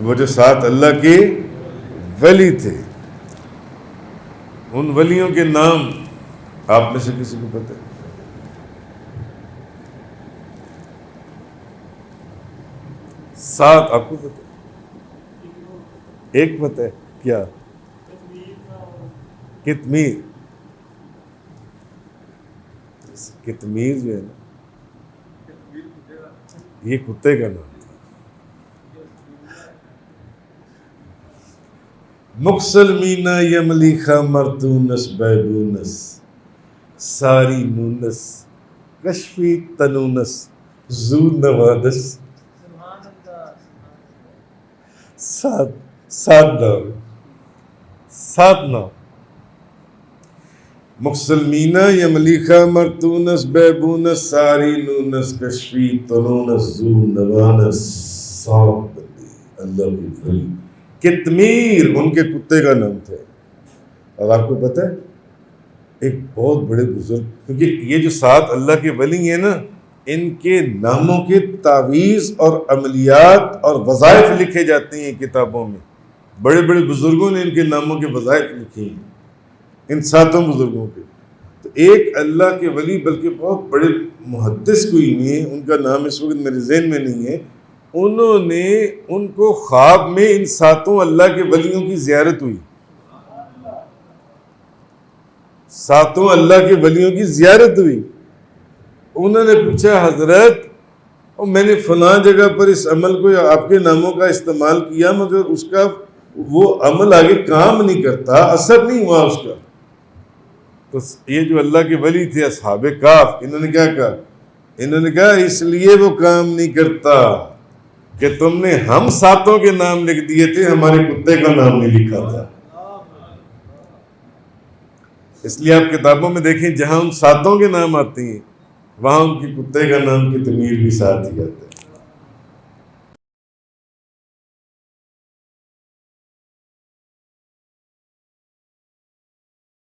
وہ جو 7 اللہ کے ولی تھے، ان ولیوں کے نام آپ میں سے کسی کو پتہ ہے؟ 7 آپ کو پتہ ہے؟ ایک پتہ ہے کیا؟ کتمیر. کتمیر جو ہے نا، یہ کتے کا نام تھا. مکسلمینا یملیخا مرتونس بیبونس ساری نونس کشفی تنونس زود نوادس. 7 نام. مکسلمینا یملیخا مرتونس بیبونس ساری نونس کشفی تنونس زود نوادس. 7 بندے اللہ کی ولی. کتمیر ان کے کتے کا نام تھا. اور آپ کو پتہ ہے ایک بہت بڑے بزرگ، کیونکہ یہ جو 7 اللہ کے ولی ہیں نا، ان کے ناموں کے تعویذ اور عملیات اور وظائف لکھے جاتے ہیں کتابوں میں. بڑے بڑے بزرگوں نے ان کے ناموں کے وظائف لکھے ہیں، ان 7 بزرگوں کے. تو ایک اللہ کے ولی، بلکہ بہت بڑے محدث کوئی ہیں، ان کا نام اس وقت میرے ذہن میں نہیں ہے، انہوں نے ان کو خواب میں ان 7 اللہ کے ولیوں کی زیارت ہوئی. 7 اللہ کے ولیوں کی زیارت ہوئی. انہوں نے پوچھا حضرت میں نے فلاں جگہ پر اس عمل کو یا آپ کے ناموں کا استعمال کیا، مگر اس کا وہ عمل آگے کام نہیں کرتا، اثر نہیں ہوا اس کا. تو یہ جو اللہ کے ولی تھے اصحاب کہف، انہوں نے کیا کہا؟ انہوں نے کہا اس لیے وہ کام نہیں کرتا کہ تم نے ہم 7 کے نام لکھ دیے تھے، ہمارے کتے کا نام نہیں لکھا تھا. اس لیے آپ کتابوں میں دیکھیں جہاں ان 7 کے نام آتے ہیں وہاں ان کے کتے کا نام کتمیر بھی ساتھ ہی آتا ہے.